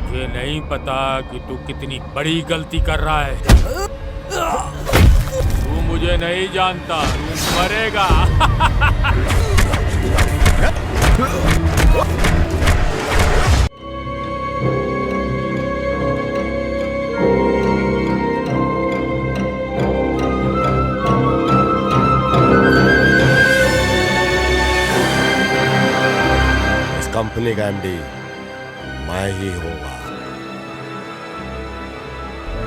मुझे नहीं पता कि तू कितनी बड़ी गलती कर रहा है। तू मुझे नहीं जानता, तू मरेगा। इस कंपनी का एमडी मैं ही होगा।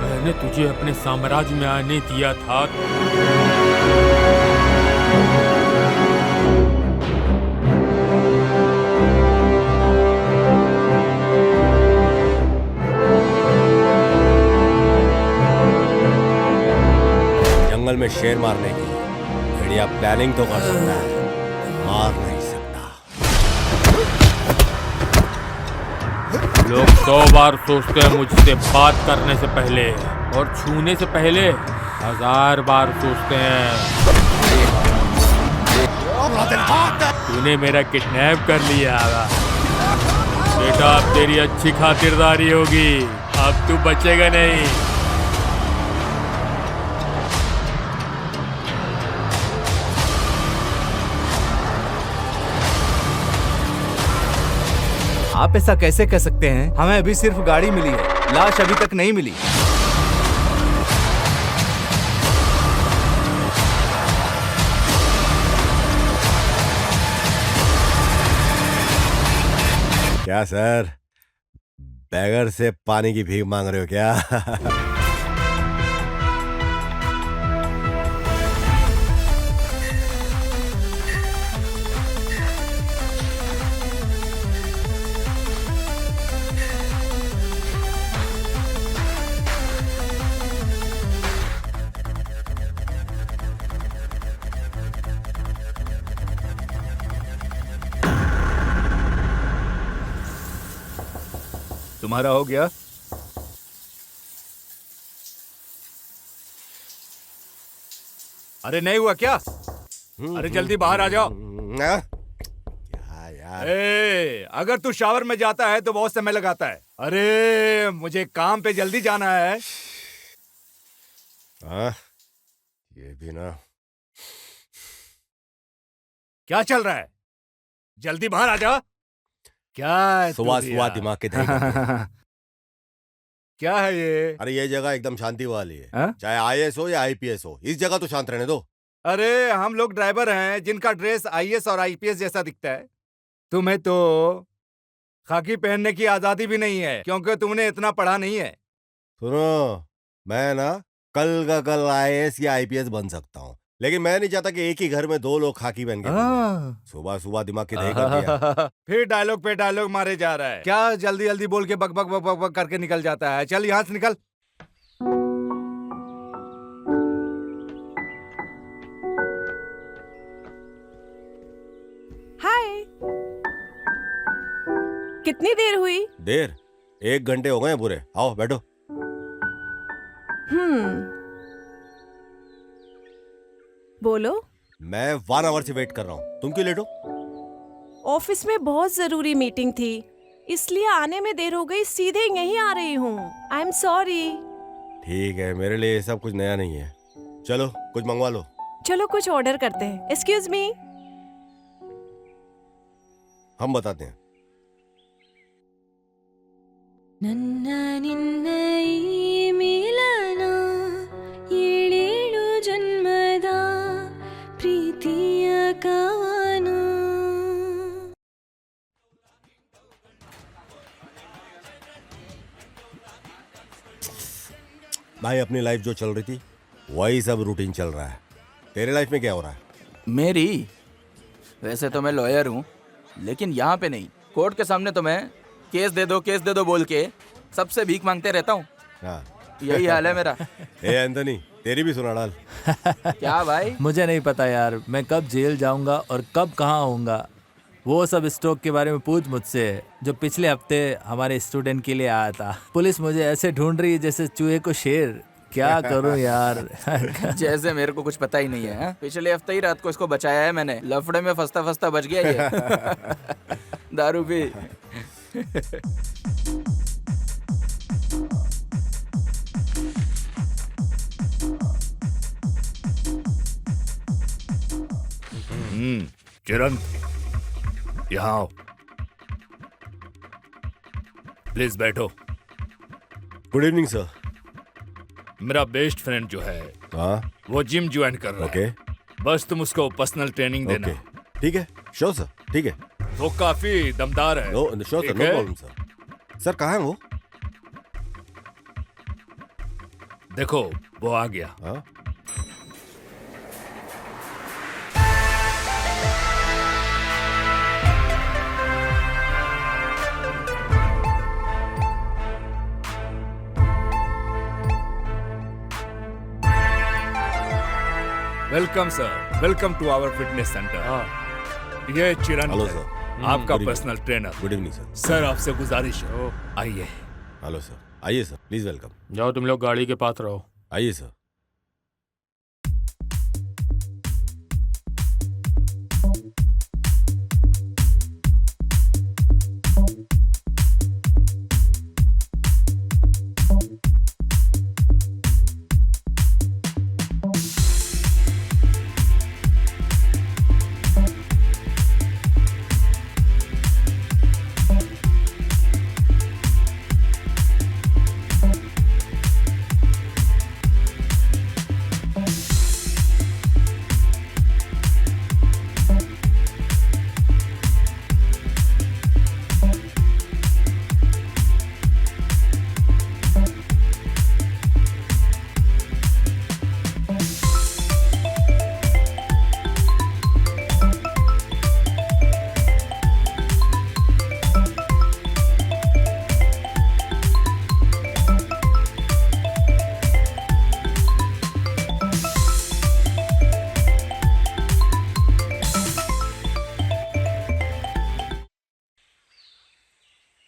मैंने तुझे अपने साम्राज्य में आने दिया था। जंगल में शेर मारने की भेड़िया प्लानिंग तो कर सकता है, मार नहीं सकता। लोग 100 बार सोचते हैं मुझसे बात करने से पहले, और छूने से पहले 1000 बार सोचते हैं। तूने मेरा किडनैप कर लिया बेटा, अब तेरी अच्छी खातिरदारी होगी, अब तू बचेगा नहीं। आप ऐसा कैसे कह सकते हैं? हमें अभी सिर्फ गाड़ी मिली है, लाश अभी तक नहीं मिली। क्या सर, बैगर से पानी की भीख मांग रहे हो क्या? तुम्हारा हो गया? अरे नहीं हुआ क्या? अरे जल्दी बाहर आ जाओ। क्या यार? अगर तू शावर में जाता है तो बहुत समय लगाता है। अरे मुझे काम पे जल्दी जाना है। ये भी ना। क्या चल रहा है? जल्दी बाहर आ जा। क्या है सुबह सुबह दिमाग के दही करते। क्या है ये? अरे ये जगह एकदम शांति वाली है। हा? चाहे आईएएस हो या आईपीएस हो, इस जगह तो शांत रहने दो। अरे हम लोग ड्राइवर हैं जिनका ड्रेस आईएएस और आईपीएस जैसा दिखता है। तुम्हें तो खाकी पहनने की आजादी भी नहीं है, क्योंकि तुमने इतना पढ़ा नहीं है। सुनो, मैं ना कल का कल आईएएस या आईपीएस बन सकता हूँ, लेकिन मैं नहीं चाहता कि एक ही घर में 2 लोग खाकी पहन के घूमें। सुबह सुबह दिमाग की दही कर दिया। फिर डायलॉग पे डायलॉग मारे जा रहा है। क्या जल्दी जल्दी बोल के बक बक बक बक बक करके निकल जाता है? चल यहाँ से निकल। हाय, कितनी देर हुई? देर? 1 घंटे हो गए पूरे। आओ बैठो। बोलो। मैं 1 आवर से वेट कर रहा हूँ, तुम क्यों लेट हो? ऑफिस में बहुत जरूरी मीटिंग थी, इसलिए आने में देर हो गई। सीधे यहीं आ रही हूँ। I am sorry. ठीक है, मेरे लिए ये सब कुछ नया नहीं है। चलो कुछ मंगवा लो। चलो कुछ ऑर्डर करते हैं। Excuse me. हम बताते हैं। ನನ್ನ ನಿನ್ನ ಈ ಮಿಲನ ಏಳೇಳು ಜನ್ಮದ ಪ್ರೀತಿಯ ಕವನ. भाई अपनी लाइफ जो चल रही थी वही सब रूटीन चल रहा है। तेरे लाइफ में क्या हो रहा है? मेरी? वैसे तो मैं लॉयर हूँ, लेकिन यहाँ पे नहीं। कोर्ट के सामने तो मैं केस दे दो बोल के सबसे भीख मांगते रहता हूँ। हाँ। यही हाल है मेरा। ए एंथनी, तेरी भी सुना डाल। क्या भाई? मुझे नहीं पता यार, मैं कब जेल जाऊंगा और कब कहाँ होऊंगा। वो सब स्टॉक के बारे में पूछ मुझसे, जो पिछले हफ्ते हमारे स्टूडेंट के लिए आया था। पुलिस मुझे ऐसे ढूंढ रही है जैसे चूहे को शेर। क्या करूं यार। जैसे मेरे को कुछ पता ही नहीं है। पिछले हफ्ते ही रात को इसको बचाया है मैंने। लफड़े में फंसता फंसता बच गया ये। दारू पी। चिरंत, यहाँ आओ। प्लीज बैठो। Good evening sir. मेरा बेस्ट फ्रेंड जो है हाँ वो जिम ज्वाइन कर रहा ओके है। बस तुम उसको पर्सनल ट्रेनिंग देना। ओके ठीक है, श्योर सर, ठीक है। वो काफी दमदार है। नो श्योर सर, ठीक नो है? Problem sir. सर कहाँ है वो? देखो वो आ गया। हाँ welcome sir, welcome to our fitness center. ये चिरंत हेलो है, सर। आपका good personal trainer. Good evening sir. Sir आपसे गुजारिश है, आइए। हेलो सर, आइए सर, प्लीज वेलकम। जाओ तुम लोग गाड़ी के पास रहो। आइए सर।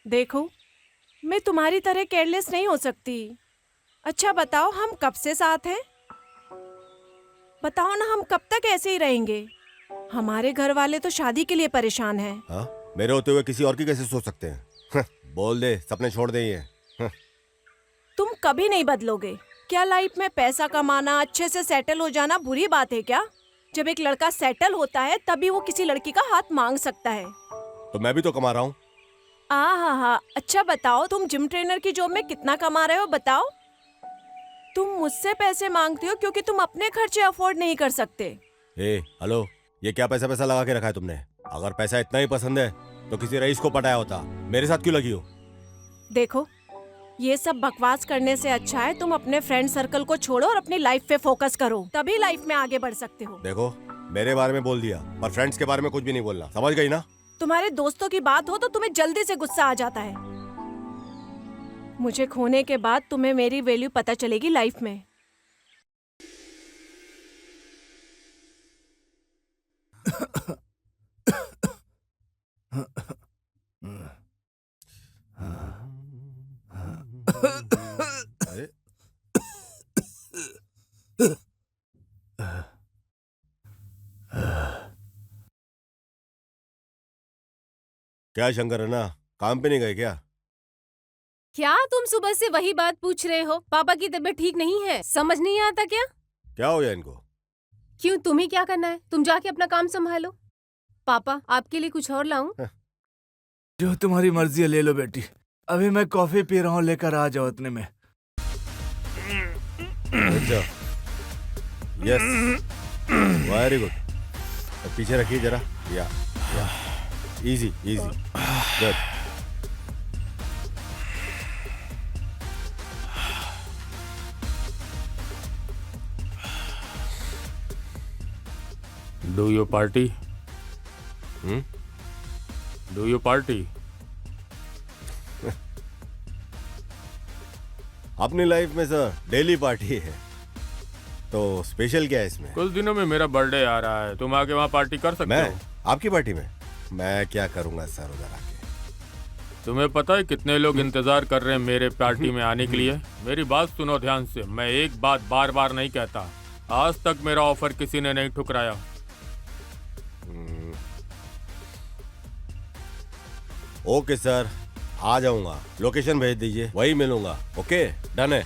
देखो, मैं तुम्हारी तरह केयरलेस नहीं हो सकती। अच्छा बताओ, हम कब से साथ हैं? बताओ ना, हम कब तक ऐसे ही रहेंगे? हमारे घर वाले तो शादी के लिए परेशान हैं। हाँ, मेरे होते हुए किसी और की कैसे सोच सकते हैं? बोल दे, सपने छोड़ दे ये। तुम कभी नहीं बदलोगे। क्या लाइफ में पैसा कमाना, अच्छे से सेटल हो जाना बुरी बात है क्या? जब एक लड़का सेटल होता है तभी वो किसी लड़की का हाथ मांग सकता है। तो मैं भी तो कमा रहा हूँ। हाँ, अच्छा बताओ, तुम जिम ट्रेनर की जॉब में कितना कमा रहे हो बताओ? तुम मुझसे पैसे मांगते हो क्योंकि तुम अपने खर्चे अफोर्ड नहीं कर सकते। हेलो, ये क्या पैसा पैसा लगा के रखा है तुमने? अगर पैसा इतना ही पसंद है तो किसी रईस को पटाया होता। मेरे साथ क्यों लगी हो? देखो, ये सब बकवास करने से अच्छा है तुम अपने फ्रेंड सर्कल को छोड़ो और अपनी लाइफ पे फोकस करो, तभी लाइफ में आगे बढ़ सकते हो। देखो, मेरे बारे में बोल दिया, पर फ्रेंड्स के बारे में कुछ भी नहीं बोलना, समझ गई ना? तुम्हारे दोस्तों की बात हो तो तुम्हें जल्दी से गुस्सा आ जाता है। मुझे खोने के बाद तुम्हें मेरी वैल्यू पता चलेगी लाइफ में। अरे क्या शंकर है ना, काम पे नहीं गए क्या? क्या तुम सुबह से वही बात पूछ रहे हो? पापा की तबीयत ठीक नहीं है, समझ नहीं आता क्या? क्या हो गया इनको? क्यों, तुम्हें क्या करना है? तुम जाके अपना काम संभालो। पापा, आपके लिए कुछ और लाऊं? जो तुम्हारी मर्जी है ले लो बेटी। अभी मैं कॉफी पी रहा हूँ, लेकर आ जाओ इतने में। अच्छा, यस, वेरी गुड। पीछे रखिए जरा, या easy easy, good. Do you party? Hmm, do you party? अपनी लाइफ में सर डेली पार्टी है, तो स्पेशल क्या है इसमें? कुछ दिनों में मेरा बर्थडे आ रहा है, तुम आके वहाँ पार्टी कर सकते मैं हो। आपकी पार्टी में मैं क्या करूंगा सर उधर आके? तुम्हें पता है कितने लोग इंतजार कर रहे हैं मेरे पार्टी में आने के लिए? मेरी बात सुनो ध्यान से, मैं एक बात बार बार नहीं कहता। आज तक मेरा ऑफर किसी ने नहीं ठुकराया। ओके सर, आ जाऊंगा, लोकेशन भेज दीजिए, वही मिलूंगा। ओके, डन है।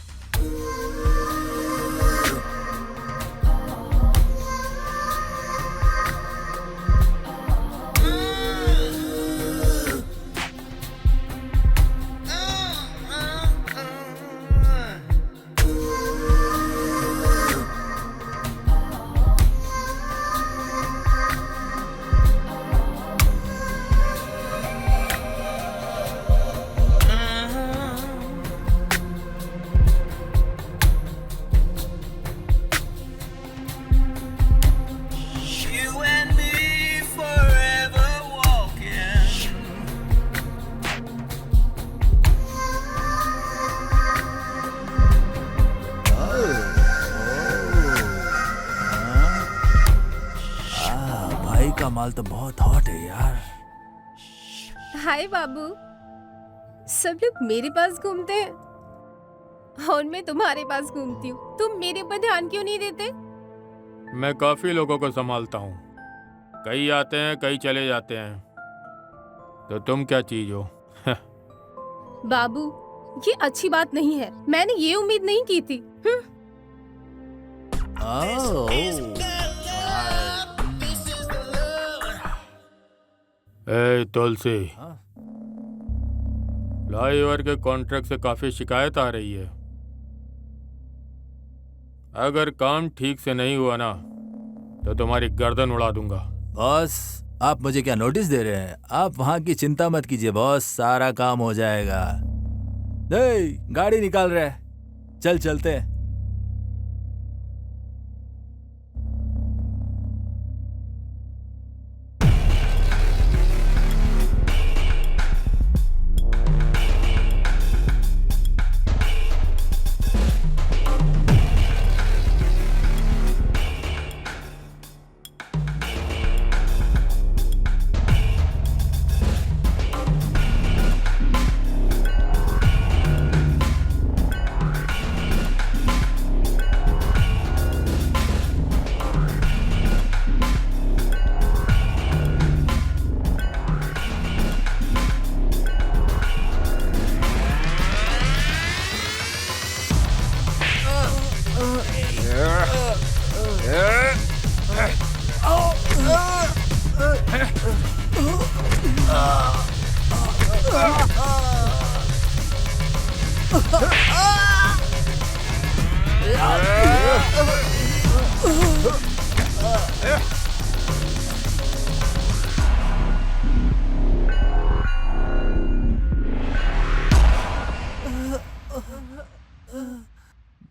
माल तो बहुत हॉट है यार। हाय बाबू, सब लोग मेरे पास घूमते हैं और मैं तुम्हारे पास घूमती हूँ। तुम मेरे ऊपर ध्यान क्यों नहीं देते? मैं काफी लोगों को संभालता हूँ, कई आते हैं कई चले जाते हैं, तो तुम क्या चीज हो? बाबू, ये अच्छी बात नहीं है। मैंने ये उम्मीद नहीं की थी। ए तुलसी, हाँ? फ्लाईओवर के कॉन्ट्रैक्ट से काफी शिकायत आ रही है। अगर काम ठीक से नहीं हुआ ना तो तुम्हारी गर्दन उड़ा दूंगा। बॉस, आप मुझे क्या नोटिस दे रहे हैं? आप वहां की चिंता मत कीजिए बॉस, सारा काम हो जाएगा। नहीं, गाड़ी निकाल रहे हैं, चल चलते हैं।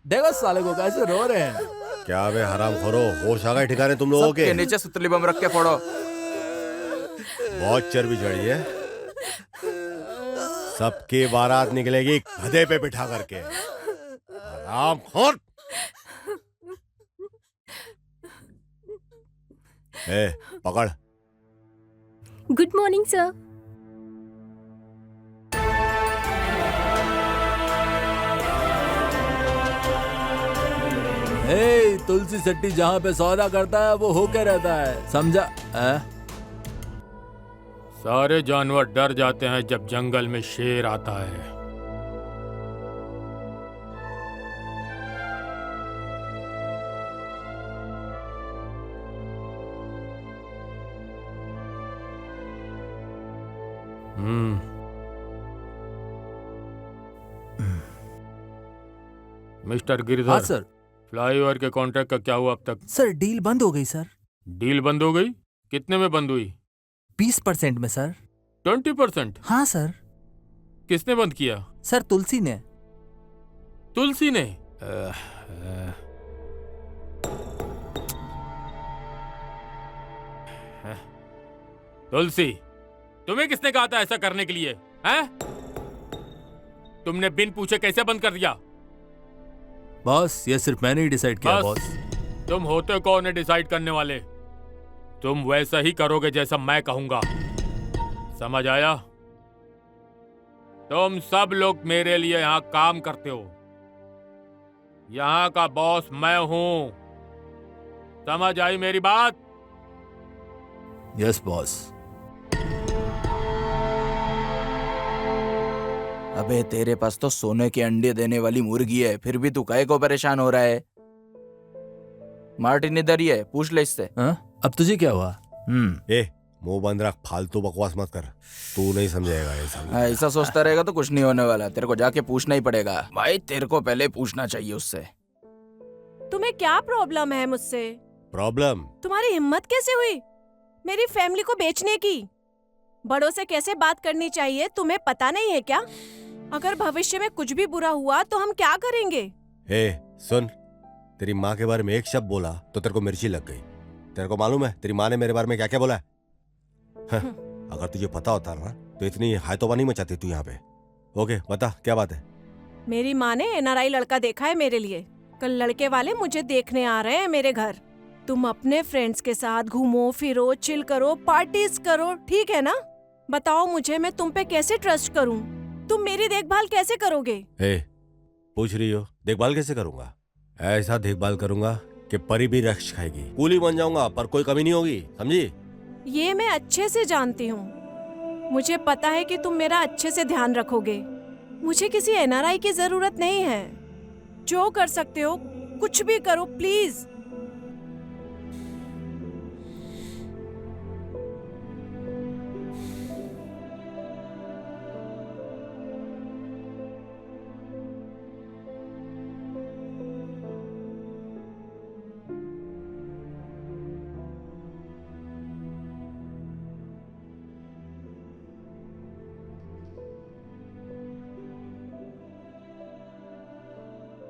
देखो साले को कैसे रो रहे हैं। क्या बे हराम खोरो, होश आ गए ठिकाने तुम लोगों सबके के? नीचे सुतली बम रख के फोड़ो। बहुत चर्बी चढ़ी है। सबकी बारात निकलेगी गधे पे बिठा करके। हराम खोर। ए, पकड़। Good morning sir. ए, तुलसी सेट्टी जहाँ पे सौदा करता है वो होके रहता है, समझा? सारे जानवर डर जाते हैं जब जंगल में शेर आता है। मिस्टर गिरधर, हाँ सर। फ्लाईओवर के कॉन्ट्रैक्ट का क्या हुआ अब तक? सर डील बंद हो गई सर। डील बंद हो गई? कितने में बंद हुई? 20% में सर। 20%? हाँ सर। किसने बंद किया? सर तुलसी ने। तुलसी ने? तुलसी, तुम्हें किसने कहा था ऐसा करने के लिए? हैं? तुमने बिन पूछे कैसे बंद कर दिया? बॉस, ये सिर्फ मैंने ही डिसाइड किया बॉस। तुम होते कौन है डिसाइड करने वाले? तुम वैसा ही करोगे जैसा मैं कहूंगा, समझ आया? तुम सब लोग मेरे लिए यहाँ काम करते हो। यहाँ का बॉस मैं हूं, समझ आई मेरी बात? Yes boss. अबे तेरे पास तो सोने के अंडे देने वाली मुर्गी है, फिर भी तू काहे को परेशान हो रहा है? मार्टिन इधर ही है, पूछ ले इससे। अब तुझे क्या हुआ? ए, मुंह बंद रख, फालतू बकवास मत कर। तू नहीं समझेगा ये सब। ऐसा सोचता रहेगा तो कुछ नहीं होने वाला, तेरे को जाके पूछना ही पड़ेगा। भाई तेरे को पहले पूछना चाहिए उससे। तुम्हें क्या प्रॉब्लम है मुझसे? प्रॉब्लम? तुम्हारी हिम्मत कैसे हुई मेरी फैमिली को बेचने की? बड़ों से कैसे बात करनी चाहिए तुम्हें पता नहीं है क्या? अगर भविष्य में कुछ भी बुरा हुआ तो हम क्या करेंगे? ए, सुन, तेरी माँ के बारे में एक शब्द बोला तो तेरे को मिर्ची लग गई। तेरे को मालूम है तेरी माँ ने मेरे बारे में क्या क्या बोला है? अगर तुझे पता होता ना तो इतनी हायतोबा नहीं मचाती तू यहाँ पे। ओके, बता क्या बात है? मेरी माँ ने NRI लड़का देखा है मेरे लिए। कल लड़के वाले मुझे देखने आ रहे हैं मेरे घर। तुम अपने फ्रेंड्स के साथ घूमो फिरो, चिल करो, पार्टीज करो, ठीक है ना? बताओ मुझे, मैं तुम पे कैसे ट्रस्ट करूं? तुम मेरी देखभाल कैसे करोगे? पूछ रही हो देखभाल कैसे करूंगा? ऐसा देखभाल करूंगा कि परी भी रक्ष खाएगी। कूली बन जाऊंगा पर कोई कमी नहीं होगी, समझी? ये मैं अच्छे से जानती हूँ। मुझे पता है कि तुम मेरा अच्छे से ध्यान रखोगे। मुझे किसी एनआरआई की जरूरत नहीं है। जो कर सकते हो कुछ भी करो प्लीज।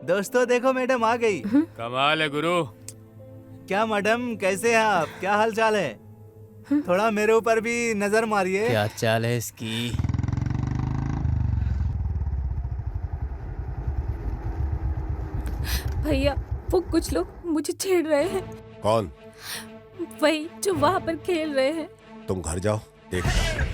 दोस्तों देखो मैडम आ गई। कमाल है गुरु। क्या मैडम कैसे हैं आप? क्या हाल चाल है? थोड़ा मेरे ऊपर भी नजर मारिए। क्या चाल है इसकी? भैया वो कुछ लोग मुझे छेड़ रहे हैं। कौन? वही जो वहाँ पर खेल रहे हैं। तुम घर जाओ, देखता।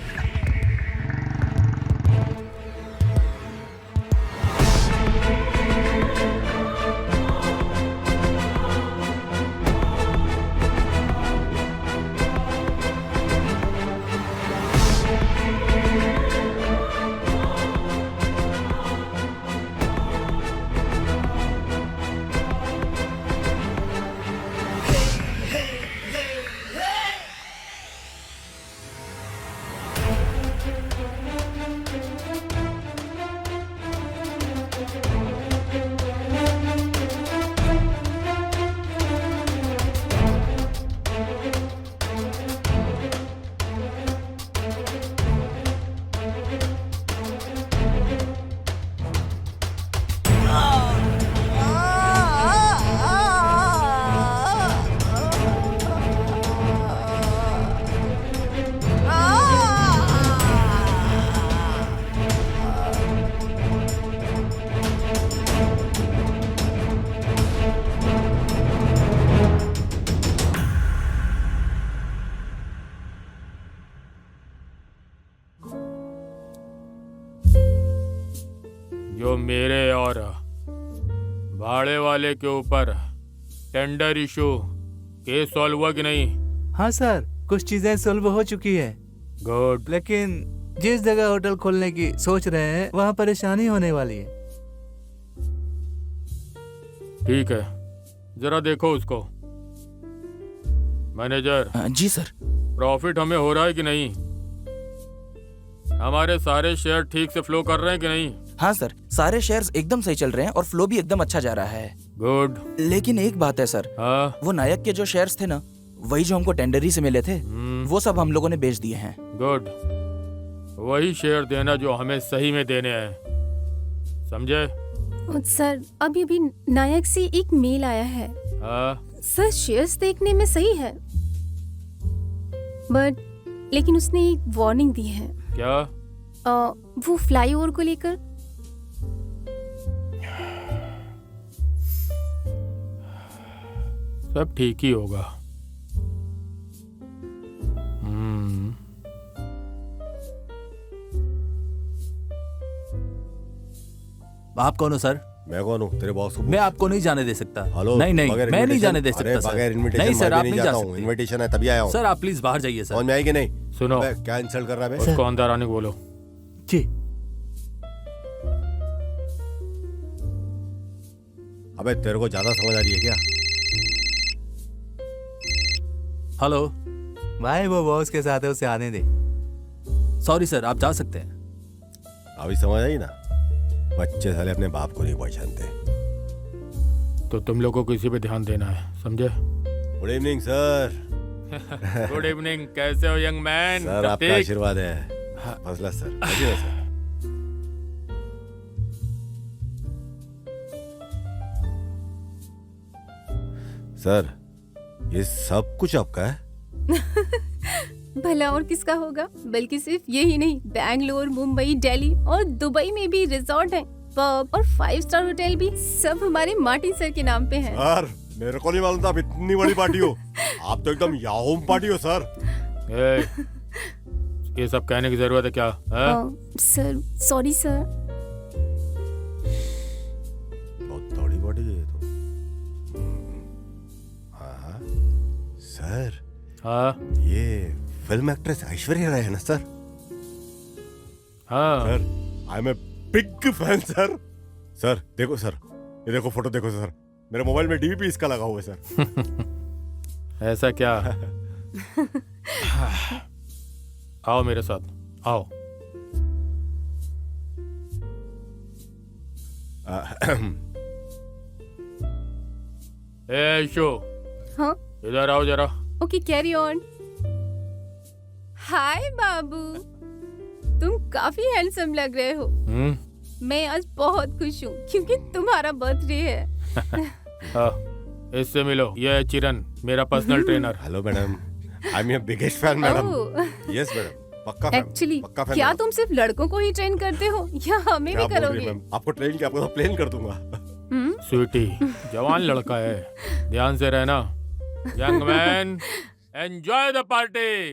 जो मेरे और भाड़े वाले के ऊपर टेंडर इशू केस सॉल्व हुआ कि नहीं? हाँ सर, कुछ चीजें सॉल्व हो चुकी है। गुड। लेकिन जिस जगह होटल खोलने की सोच रहे हैं वहाँ परेशानी होने वाली है। ठीक है, जरा देखो उसको। मैनेजर। जी सर। प्रॉफिट हमें हो रहा है कि नहीं? हमारे सारे शेयर ठीक से फ्लो कर रहे हैं कि नहीं? हाँ सर, सारे शेयर्स एकदम सही चल रहे हैं और फ्लो भी एकदम अच्छा जा रहा है। गुड। लेकिन एक बात है सर। हाँ? वो नायक के जो शेयर्स थे ना, वही जो हमको टेंडरी से मिले थे, वो सब हम लोगों ने बेच दिए हैं। गुड। वही शेयर देना जो हमें सही में देने हैं, समझे? सर अभी अभी नायक से एक मेल आया है। हाँ? सर शेयर्स देखने में सही है, बट लेकिन उसने एक वार्निंग दी है। क्या? वो फ्लाईओवर को लेकर। सब ठीक ही होगा। आप कौन हो सर? मैं कौन हूँ? तेरे बॉस को मैं आपको नहीं जाने दे सकता। हेलो? नहीं नहीं, बगैर मैं नहीं invitation? जाने दे अरे, सकता बगैर सर। invitation नहीं सर, मैं आप भी नहीं जा जाता हूँ। सकते। इनविटेशन है तभी आया हूँ। सर आप प्लीज बाहर जाइए सर। समझ में आई कि नहीं? सुनो, अबे, क्या इंसल्ट कर रहा है बे? उसको अंदर आने को बोलो। जी। अबे तेरे को ज्यादा समझ आ रही है क्या? हेलो भाई वो बॉस के साथ है, उसे आने दे। सॉरी सर, आप जा सकते हैं। अभी समझ आई ना? बच्चे साले अपने बाप को नहीं पहचानते। तो तुम लोगों को इसी पे ध्यान देना है, समझे? Good evening sir. Good evening. कैसे हो यंग मैन? सर आपका आशीर्वाद है। फजला सर, बैठिए ना सर। सर ये सब कुछ आपका है? भला और किसका होगा? बल्कि सिर्फ यही नहीं, बैंगलोर, मुंबई, दिल्ली और दुबई में भी रिजॉर्ट है, पब और 5 स्टार होटल भी सब हमारे मार्टिन सर के नाम पे हैं। सर मेरे को नहीं मालूम था आप इतनी बड़ी पार्टी हो। आप तो एकदम याहूम पार्टी हो सर। ए, ये सब कहने की जरूरत है क्या है? Sir sorry sir. बहुत तगड़ी पार्टी है ये तो। हाँ सर। हाँ ये फिल्म एक्ट्रेस ऐश्वर्या राय है ना सर? हाँ sir I am a big fan sir. Sir देखो सर, ये देखो फोटो देखो सर, मेरे मोबाइल में डीवीपी इसका लगा हुआ है सर। ऐसा क्या? आओ मेरे साथ आओ। ए शो, हाँ इधर आओ जरा। Okay carry on. हाय बाबू, तुम काफी हैंडसम लग रहे हो। मैं आज बहुत खुश हूँ क्योंकि तुम्हारा बर्थडे है। इससे मिलो, ये है चिरन, मेरा personal trainer. Hello madam, I am your biggest fan madam. Oh yes madam, पक्का फैन। एक्चुअली पक्का फैन क्या मैडम। तुम सिर्फ लड़कों को ही ट्रेन करते हो या हमें क्या भी बोल रही करोगे? है मैम? आपको ट्रेन क्या, आपको तो प्लेन कर दूंगा। स्वीटी, जवान लड़का है, ध्यान से रहना। Young man, enjoy the party.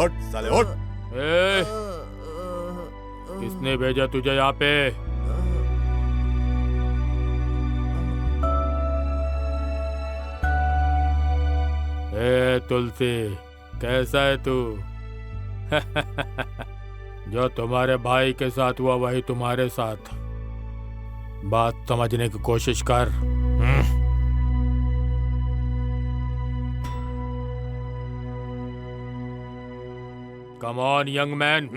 उठ साले उठ। ए, किसने भेजा तुझे यहाँ पे? ए तुलसी, कैसा है तू? जो तुम्हारे भाई के साथ हुआ वही तुम्हारे साथ। बात समझने की कोशिश कर। Come on young man.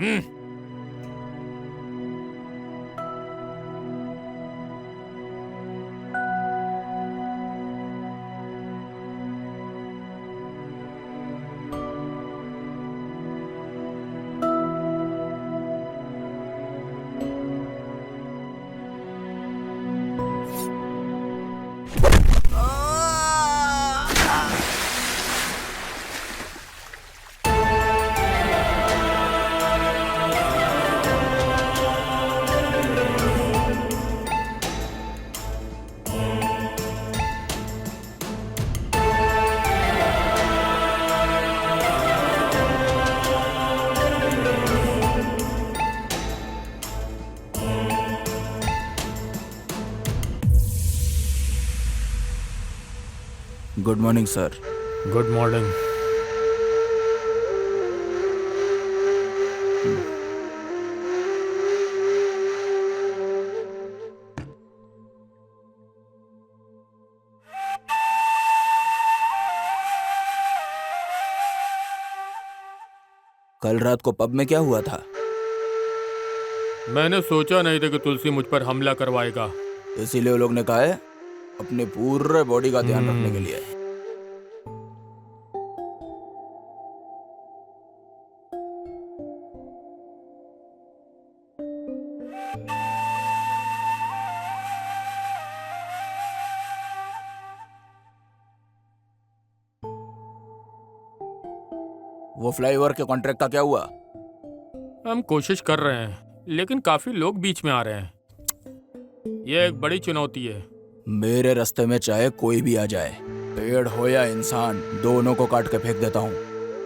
Good morning sir. Good morning. कल रात को पब में क्या हुआ था? मैंने सोचा नहीं था कि तुलसी मुझ पर हमला करवाएगा। इसीलिए वो लोग ने कहा है अपने पूरे बॉडी का ध्यान रखने के लिए। वो फ्लाईओवर के कॉन्ट्रैक्ट का क्या हुआ? हम कोशिश कर रहे हैं, लेकिन काफी लोग बीच में आ रहे हैं। यह एक बड़ी चुनौती है। मेरे रास्ते में चाहे कोई भी आ जाए, पेड़ हो या इंसान, दोनों को काट के फेंक देता हूँ।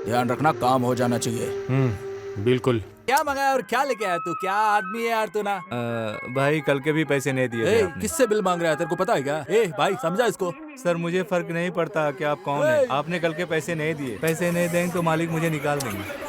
ध्यान रखना, काम हो जाना चाहिए। बिल्कुल। क्या मंगाया और क्या लेके आया तू? क्या आदमी है यार तू ना? भाई कल के भी पैसे नहीं दिए थे आपने। किससे बिल मांग रहा है, तेरे को पता है क्या? ए भाई समझा इसको। सर मुझे फर्क नहीं पड़ता कि आप कौन है। आपने कल के पैसे नहीं दिए। पैसे नहीं देंगे तो मालिक मुझे निकाल देंगे।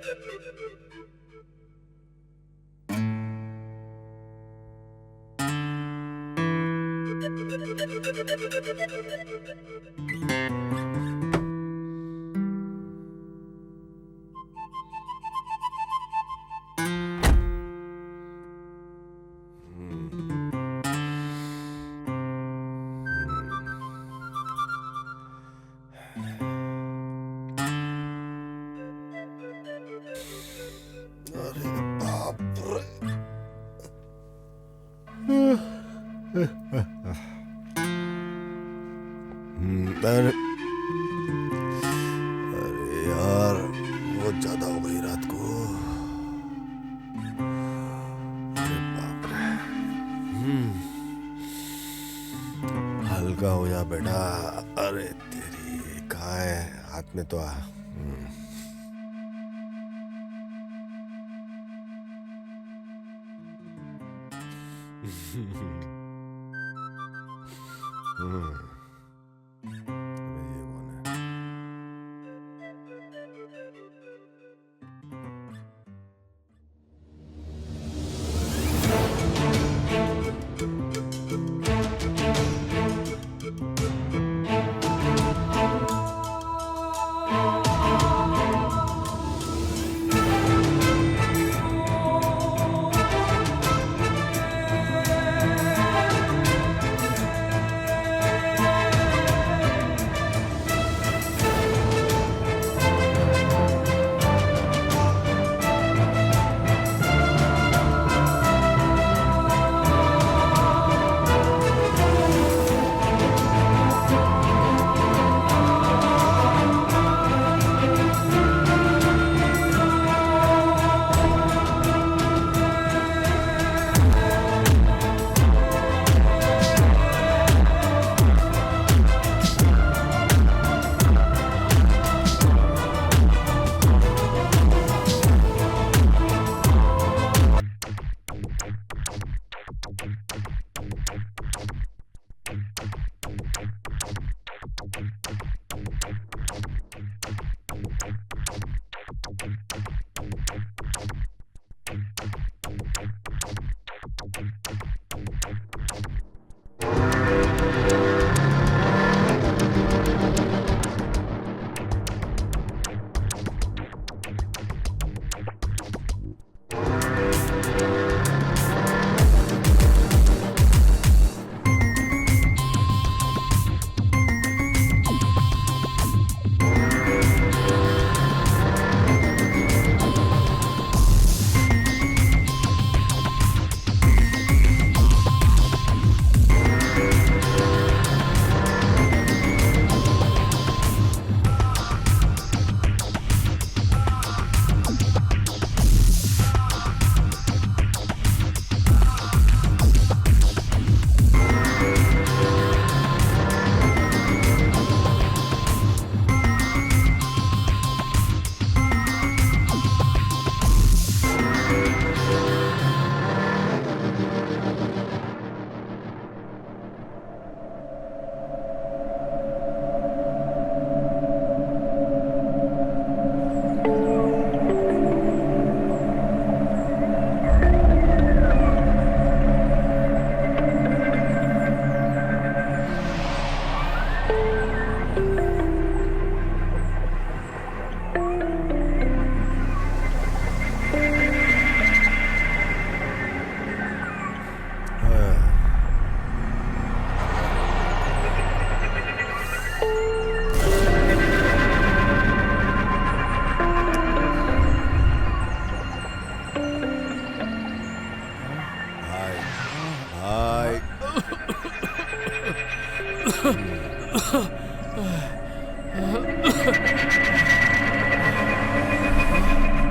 अरे बाप रे। अरे यार बहुत ज्यादा हो गई रात को। अरे बाप रे। हल्का हो जा बेटा। अरे तेरी कहाँ है, हाथ में तो आ। ये कौन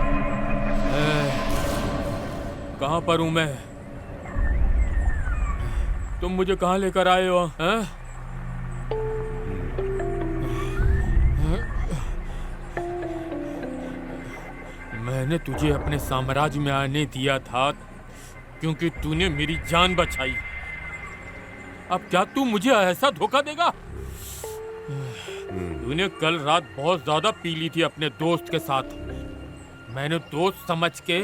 है? कहाँ पर हूँ मैं? तुम मुझे कहाँ लेकर आए हो? हैं? मैंने तुझे अपने साम्राज्य में आने दिया था क्योंकि तूने मेरी जान बचाई। अब क्या तू मुझे ऐसा धोखा देगा? तूने कल रात बहुत ज्यादा पी ली थी अपने दोस्त के साथ। मैंने दोस्त समझ के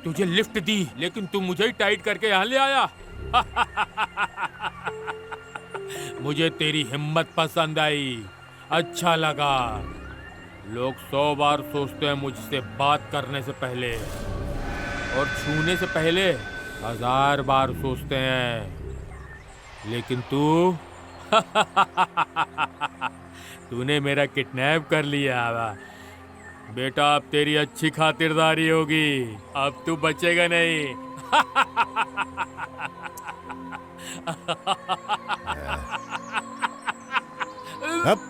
तुझे लिफ्ट दी, लेकिन तू मुझे ही टाइट करके यहाँ ले आया। मुझे तेरी हिम्मत पसंद आई, अच्छा लगा। लोग 100 बार सोचते हैं मुझसे बात करने से पहले, और छूने से पहले 1000 बार सोचते हैं, लेकिन तू तूने मेरा किडनैप कर लिया। बेटा, अब तेरी अच्छी खातिरदारी होगी, अब तू बचेगा नहीं। अब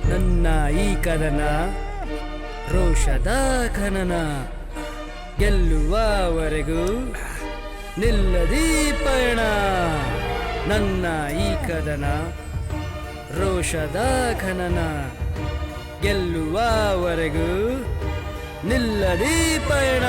ನನ್ನ ಈ ಕದನ ರೋಷದ ಖನನ ಗೆಲ್ಲುವವರೆಗೂ ನಿಲ್ಲದಿ ಪಯಣ. ನನ್ನ ಈ ಕದನ ರೋಷದ ಖನನ ಗೆಲ್ಲುವವರೆಗೂ ನಿಲ್ಲದಿ ಪಯಣ.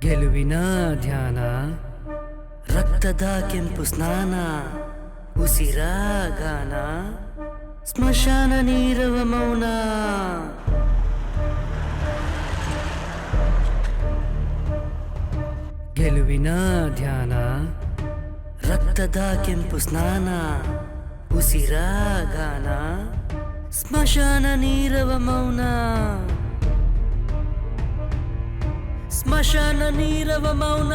ಗೆಲುವಿನ ಧ್ಯಾನ, ರಕ್ತದ ಕೆಂಪು ಸ್ನಾನ, ಉಸಿರ ಗಾನ, ಸ್ಮಶಾನ ನೀರವ ಮೌನ. ಗೆಲುವಿನ ಧ್ಯಾನ, ರಕ್ತದ ಕೆಂಪು ಸ್ನಾನ, ಉಸಿರ ಗಾನ, ಸ್ಮಶಾನ ನೀರವ ಮೌನ. ಸ್ಮಶಾನ ನೀರವ ಮೌನ.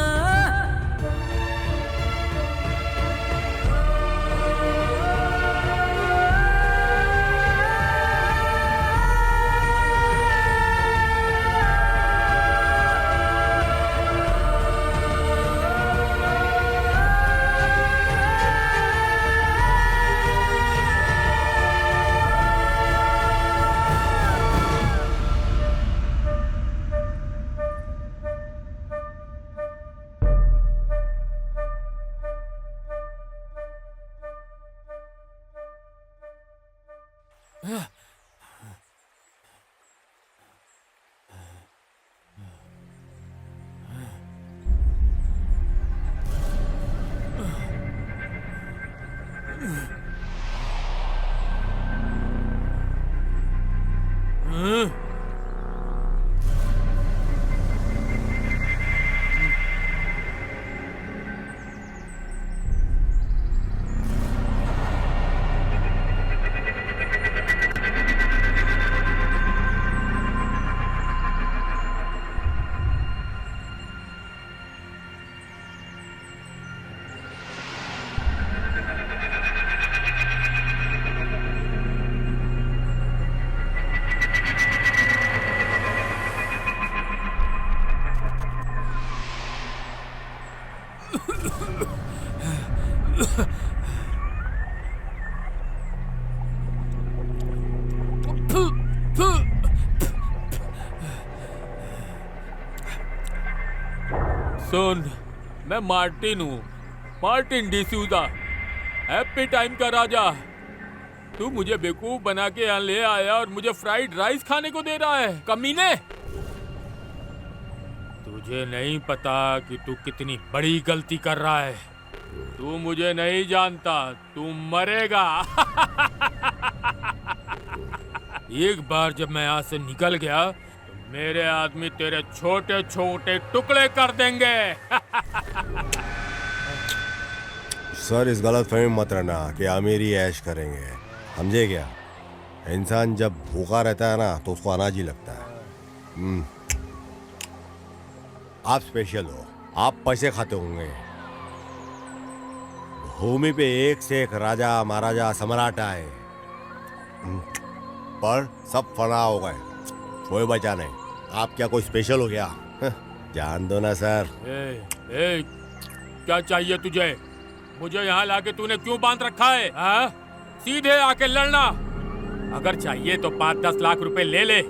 सुन, मैं मार्टिन हूँ, मार्टिन डिसूजा, हैप्पी टाइम का राजा। तू मुझे बेवकूफ बना के यहाँ ले आया और मुझे फ्राइड राइस खाने को दे रहा है, कमीने। तुझे नहीं पता कि तू कितनी बड़ी गलती कर रहा है। तू मुझे नहीं जानता, तू मरेगा। एक बार जब मैं यहाँ से निकल गया तो मेरे आदमी तेरे छोटे छोटे टुकड़े कर देंगे। सर, इस गलत फहमी मत रहना कि अमीरी ऐश करेंगे, समझे क्या? इंसान जब भूखा रहता है ना तो उसको अनाज ही लगता है। आप स्पेशल हो, आप पैसे खाते होंगे। भूमि पे एक से एक राजा महाराजा सम्राट आए, पर सब फना हो गए, कोई बचा नहीं। आप क्या कोई स्पेशल हो गया? जान दो ना सर। ए, क्या चाहिए तुझे? मुझे यहाँ लाके तूने क्यों बांध रखा है? हाँ? सीधे आके लड़ना। अगर चाहिए तो 5-10 लाख रुपए ले ले,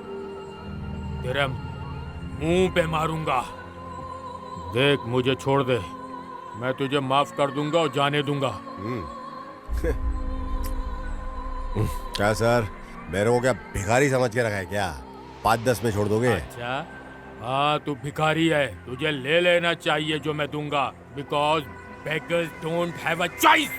तेरे मुंह पे मारूंगा। देख, मुझे छोड़ दे, मैं तुझे माफ कर दूंगा और जाने दूंगा। क्या सर, मेरे को क्या भिखारी समझ के रखा है क्या? 5-10 में छोड़ दोगे? अच्छा, हाँ, तू भिखारी है, तुझे ले लेना चाहिए जो मैं दूंगा, because beggars don't have a choice.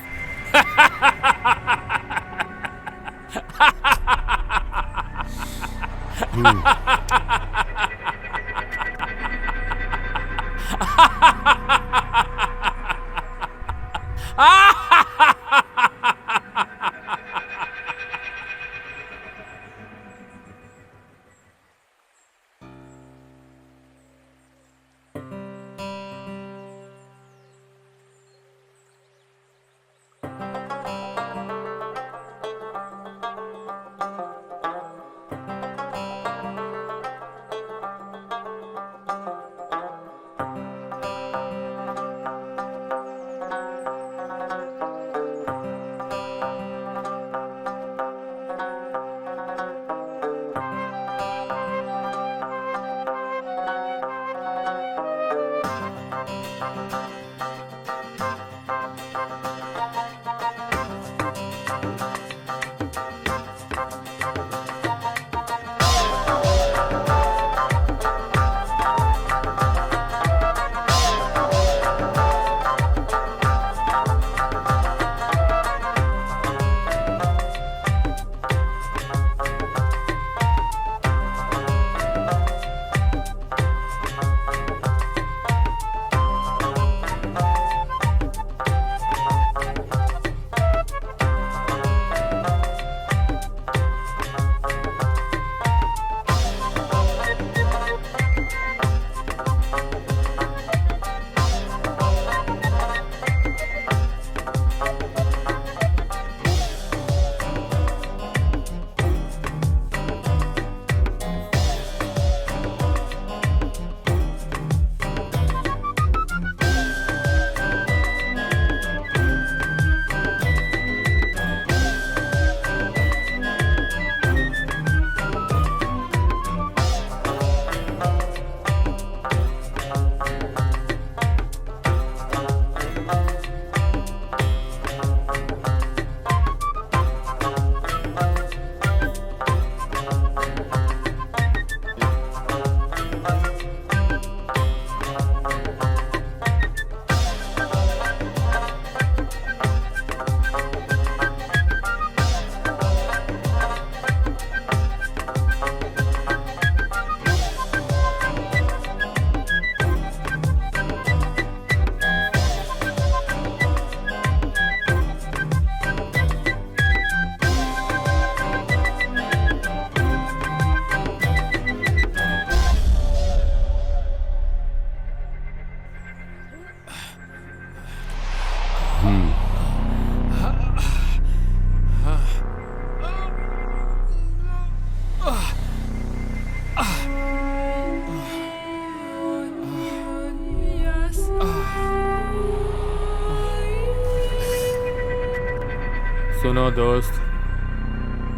सुनो दोस्त,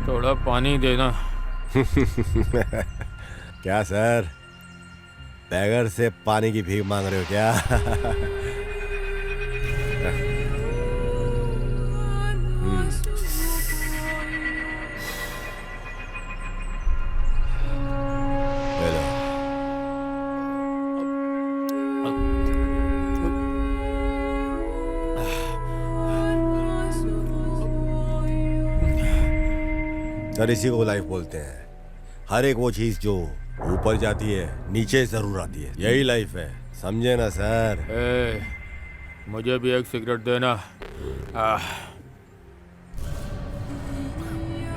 थोड़ा पानी देना। क्या सर, बैगर से पानी की भीख मांग रहे हो क्या? ले लो। सर इसी को लाइफ बोलते हैं। हर एक वो चीज जो ऊपर जाती है नीचे जरूर आती है, यही लाइफ है, समझे ना सर? मुझे भी एक सिगरेट देना।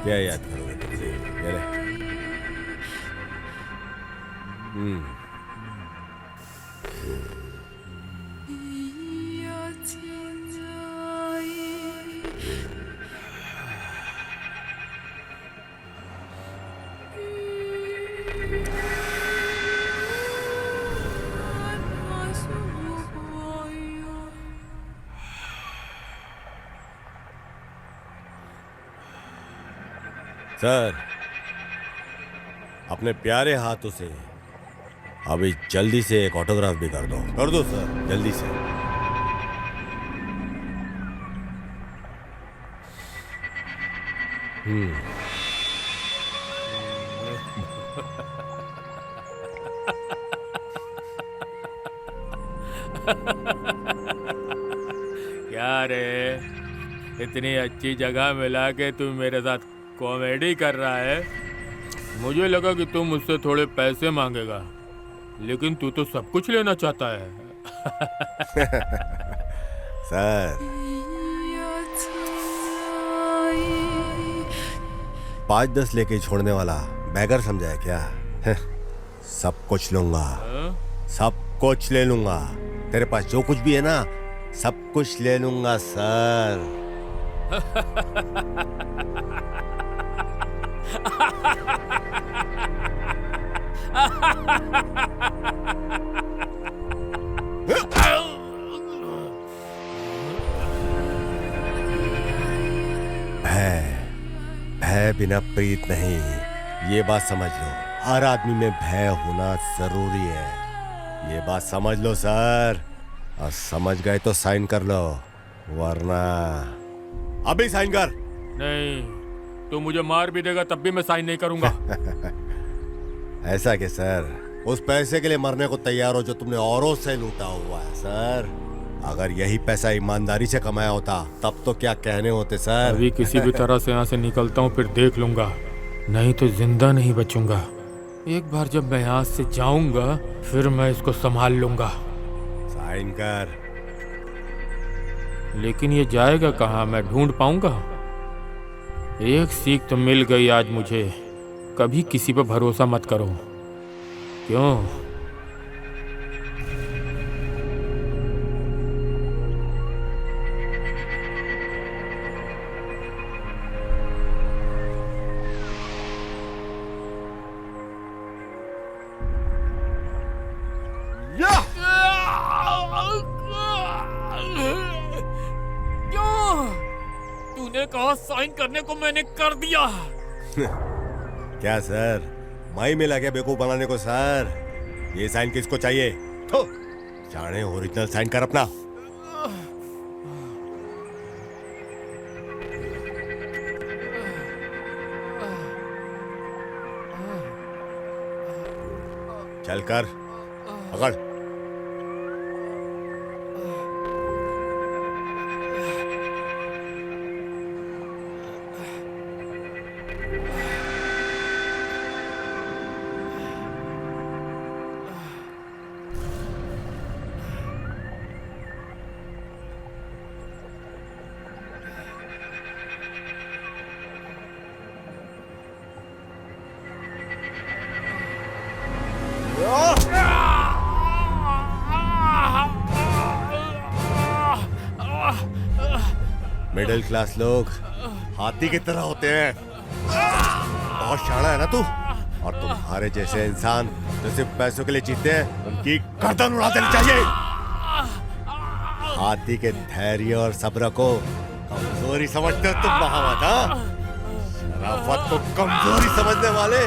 क्या याद करोगे तुमसे? ये ले। सर अपने प्यारे हाथों से अभी जल्दी से एक ऑटोग्राफ भी कर दो सर, जल्दी से। क्या रे, इतनी अच्छी जगह मिला के तू मेरे साथ कॉमेडी कर रहा है। मुझे लगा कि तू मुझसे थोड़े पैसे मांगेगा, लेकिन तू तो सब कुछ लेना चाहता है। सर 5-10 लेके छोड़ने वाला बैगर समझा है क्या? सब कुछ लूंगा, सब कुछ ले लूंगा। तेरे पास जो कुछ भी है ना, सब कुछ ले लूंगा सर। भय बिना प्रीत नहीं, ये बात समझ लो। हर आदमी में भय होना जरूरी है, ये बात समझ लो सर। और समझ गए तो साइन कर लो, वरना अभी साइन कर। नहीं, तू मुझे मार भी देगा तब भी मैं साइन नहीं करूंगा। ऐसा कि सर उस पैसे के लिए मरने को तैयार हो जो तुमने औरों से लूटा हुआ है सर। अगर यही पैसा ईमानदारी से कमाया होता तब तो क्या कहने होते सर। अभी किसी भी तरह से यहाँ से निकलता हूँ, फिर देख लूंगा, नहीं तो जिंदा नहीं बचूंगा। एक बार जब मैं यहाँ से जाऊंगा फिर मैं इसको संभाल लूंगा। साइन कर। लेकिन ये जाएगा कहाँ, मैं ढूंढ पाऊंगा? एक सीख तो मिल गई आज मुझे, कभी किसी पर भरोसा मत करो। क्यों? तूने कहा साइन करने को, मैंने कर दिया। क्या सर माई मिला क्या बेवकूफ बनाने को सर? ये साइन किसको चाहिए? तो जाने ओरिजिनल साइन कर अपना। चल कर पकड़। मिडिल क्लास लोग हाथी की तरह होते हैं। बहुत शाना है ना तू? और तुम्हारे जैसे इंसान जो सिर्फ पैसों के लिए जीते हैं, उनकी गर्दन उड़ा देनी चाहिए। हाथी के धैर्य और सब्र को कमजोरी समझते हो तुम महावत? हाँ, शराफत को कमजोरी समझने वाले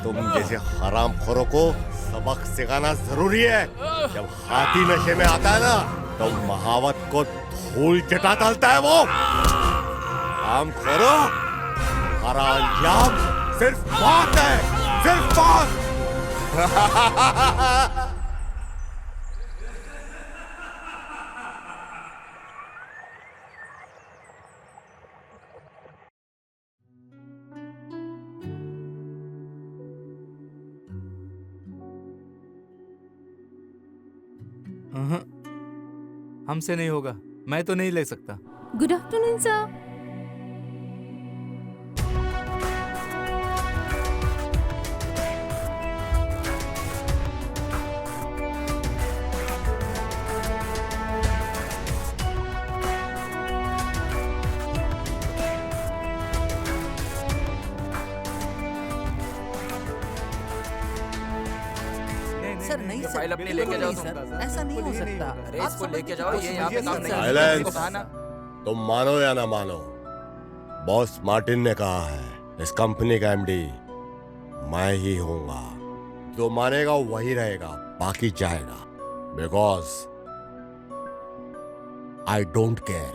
तुम जैसे हरामखोरों को सबक सिखाना जरूरी है। जब हाथी नशे में आता है ना तो महावत को धूल चटा डालता है वो। हरामखोरों, हरा अंजाम सिर्फ मौत है, सिर्फ मौत। हमसे नहीं होगा, मैं तो नहीं ले सकता। Good afternoon sir. सर नहीं ये सर, फाइल अपनी लेके जाओ सर, तुम। ऐसा नहीं हो सकता। अरे आप इसको समझने लेके की जाओ, ये कोशिश यहाँ पे कीजिए काम नहीं सर। है। साइलेंस। इसको कहा ना। तुम मानो या ना मानो, बॉस मार्टिन ने कहा है इस कंपनी का एमडी मैं ही होऊंगा। जो मानेगा वही रहेगा, बाकी जाएगा। Because I don't care.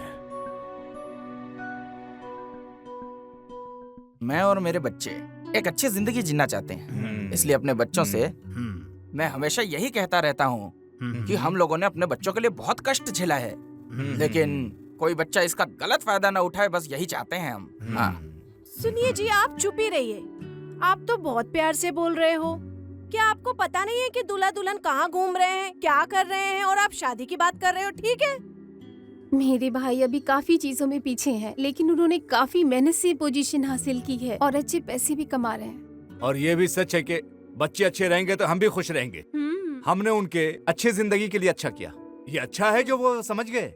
मैं और मेरे बच्चे एक अच्छी जिंदगी जीना चाहते हैं, इसलिए अपने बच्चों से मैं हमेशा यही कहता रहता हूँ कि हम लोगों ने अपने बच्चों के लिए बहुत कष्ट झेला है, लेकिन कोई बच्चा इसका गलत फायदा ना उठाए, बस यही चाहते हैं हम। हाँ। सुनिए जी, आप चुप ही रहिए। आप तो बहुत प्यार से बोल रहे हो। क्या आपको पता नहीं है कि दूल्हा दुल्हन कहाँ घूम रहे हैं, क्या कर रहे हैं, और आप शादी की बात कर रहे हो? ठीक है, मेरे भाई अभी काफी चीजों में पीछे हैं, लेकिन उन्होंने काफी मेहनत से पोजीशन हासिल की है और अच्छे पैसे भी कमा रहे हैं। और ये भी सच है कि बच्चे अच्छे रहेंगे तो हम भी खुश रहेंगे। हमने उनके अच्छी जिंदगी के लिए अच्छा किया। ये अच्छा है जो वो समझ गए।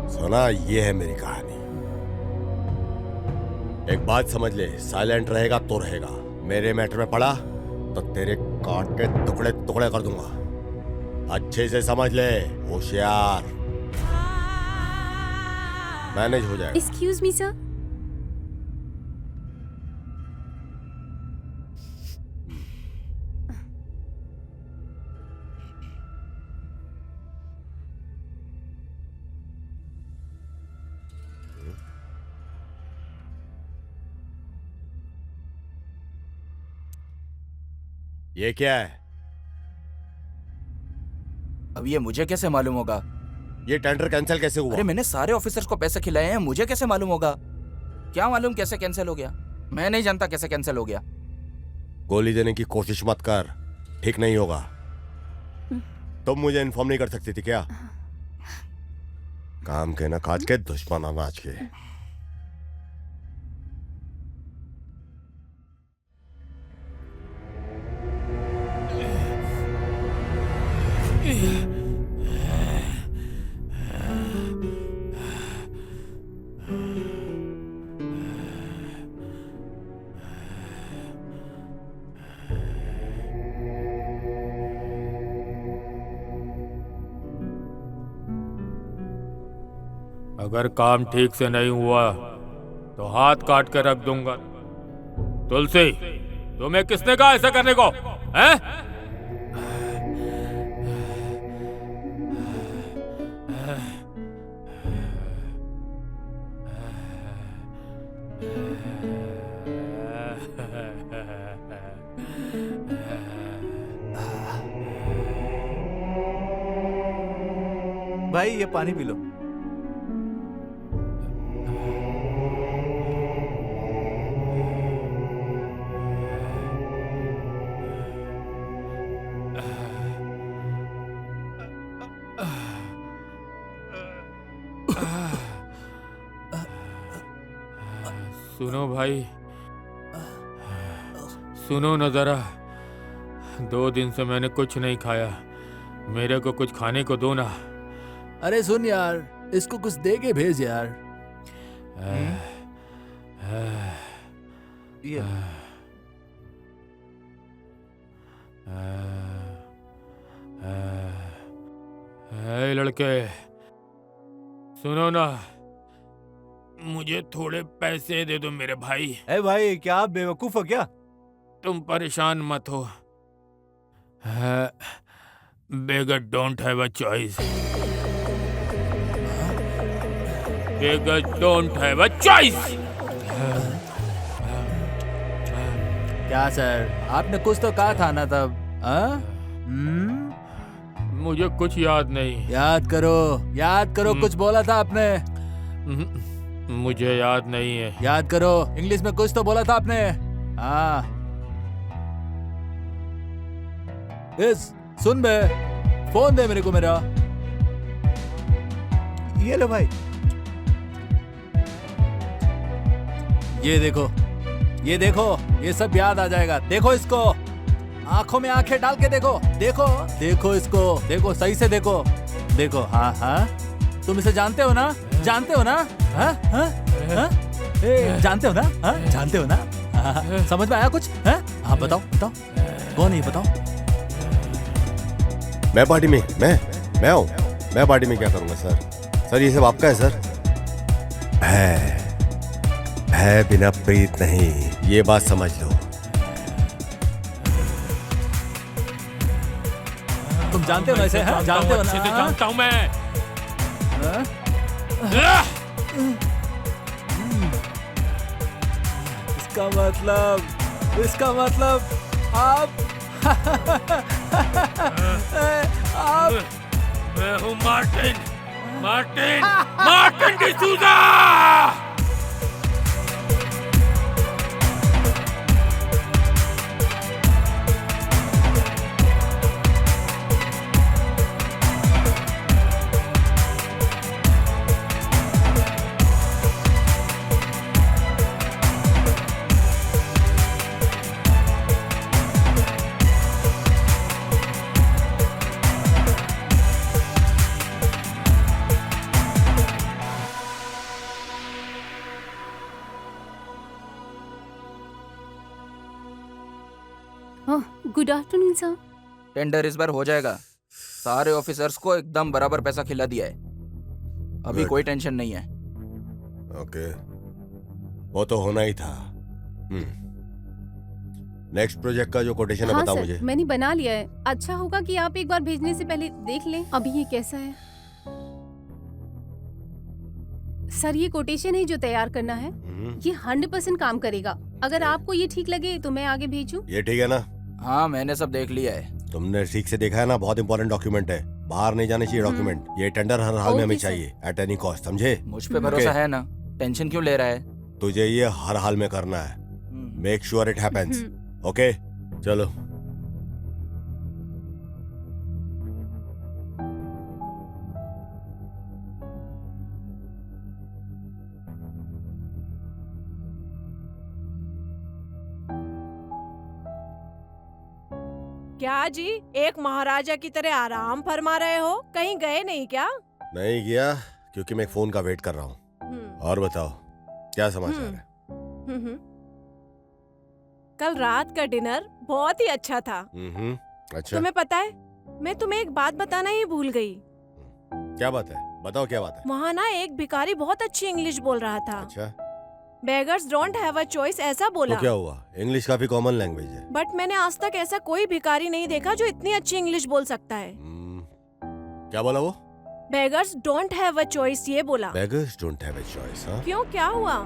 सुना, ये है मेरी कहानी। एक बात समझ ले, साइलेंट रहेगा तो रहेगा। मेरे मैटर में पड़ा तो तेरे काट के टुकड़े टुकड़े कर दूंगा। अच्छे से समझ ले, होशियार। मैनेज हो जाएगा। Excuse me sir. ये क्या है? अब ये मुझे कैसे मालूम होगा? ये टेंडर कैंसिल कैसे हुआ? अरे मैंने सारे ऑफिसर्स को पैसे खिलाए हैं, मुझे कैसे मालूम होगा? क्या मालूम कैसे कैंसिल हो गया? मैं नहीं जानता कैसे कैंसिल हो गया। गोली देने की कोशिश मत कर, ठीक नहीं होगा। तुम मुझे इन्फॉर्म नहीं कर सकती थी क्या? काम के न काज के, दुश्मन अनाज के। अगर काम ठीक से नहीं हुआ तो हाथ काट के रख दूंगा। तुलसी, तुम्हें किसने कहा ऐसा करने को? हैं? भाई ये पानी पी लो। सुनो भाई, सुनो न जरा। 2 दिन से मैंने कुछ नहीं खाया, मेरे को कुछ खाने को दो ना। अरे सुन यार, इसको कुछ दे के भेज यार। ये ए लड़के, सुनो ना, मुझे थोड़े पैसे दे दो मेरे भाई। ए भाई, क्या आप बेवकूफ हो क्या? तुम परेशान मत हो। Beggar don't have a choice. Beggar don't have a choice. क्या सर, आपने कुछ तो कहा था ना तब? मुझे कुछ याद नहीं। याद करो, कुछ बोला था आपने। मुझे याद नहीं है। याद करो, इंग्लिश में कुछ तो बोला था आपने। हाँ, सुन बे, फोन दे मेरे को मेरा। ये लो भाई। ये देखो, ये सब याद आ जाएगा। देखो इसको, आंखों में आंखें डाल के देखो, देखो इसको, देखो सही से देखो। हाँ हाँ, तुम इसे जानते हो ना? हाँ? जानते हो ना? हाँ? समझ में आया कुछ? हाँ बताओ, कौन है बताओ? मैं पार्टी में, मैं हूँ। मैं पार्टी में क्या करूंगा सर? ये सब आपका है सर। है बिना प्रीत नहीं, ये बात समझ लो। तुम जानते हो ना इसे? जानते हो ना? अच्छे से जानता हूँ मैं। इसका मतलब आप मैं हूँ Martin D'Souza. Good afternoon sir. Tender इस बार हो जाएगा। सारे ऑफिसर्स को एकदम बराबर पैसा खिला दिया है। अभी Good. कोई टेंशन नहीं है। ओके, वो तो होना ही था। नेक्स्ट प्रोजेक्ट का जो कोटेशन है हाँ बताओ सर, मुझे। मैंने बना लिया है। अच्छा होगा कि आप एक बार भेजने से पहले देख लें अभी ये कैसा है। सर ये कोटेशन है जो तैयार करना है, ये 100% काम करेगा। अगर आपको ये ठीक लगे तो मैं आगे भेजूं? ये ठीक है ना? हाँ मैंने सब देख लिया है। तुमने ठीक से देखा है ना? बहुत इंपॉर्टेंट डॉक्यूमेंट है, बाहर नहीं जाने चाहिए डॉक्यूमेंट। ये टेंडर हर हाल में हमें ओके, सर। चाहिए, एट एनी कॉस्ट, समझे? मुझ पे भरोसा है ना? टेंशन क्यों ले रहा है? तुझे ये हर हाल में करना है। Make sure it happens. Okay, चलो। क्या जी, एक महाराजा की तरह आराम फरमा रहे हो? कहीं गए नहीं क्या? नहीं गया, क्योंकि मैं एक फोन का वेट कर रहा हूँ। और बताओ, क्या समाचार है? कल रात का डिनर बहुत ही अच्छा था। अच्छा, तुम्हें पता है, मैं तुम्हें एक बात बताना ही भूल गई। क्या बात है? बताओ क्या बात है? वहाँ ना एक भिखारी बहुत अच्छी इंग्लिश बोल रहा था। अच्छा, beggars don't have a choice ऐसा बोला। तो क्या हुआ? इंग्लिश काफी कॉमन लैंग्वेज है। बट मैंने आज तक ऐसा कोई भिखारी नहीं देखा जो इतनी अच्छी इंग्लिश बोल सकता है। क्या बोला वो? Beggars don't have a choice ये बोला। Beggars don't have a choice. हाँ, क्यों, क्या हुआ?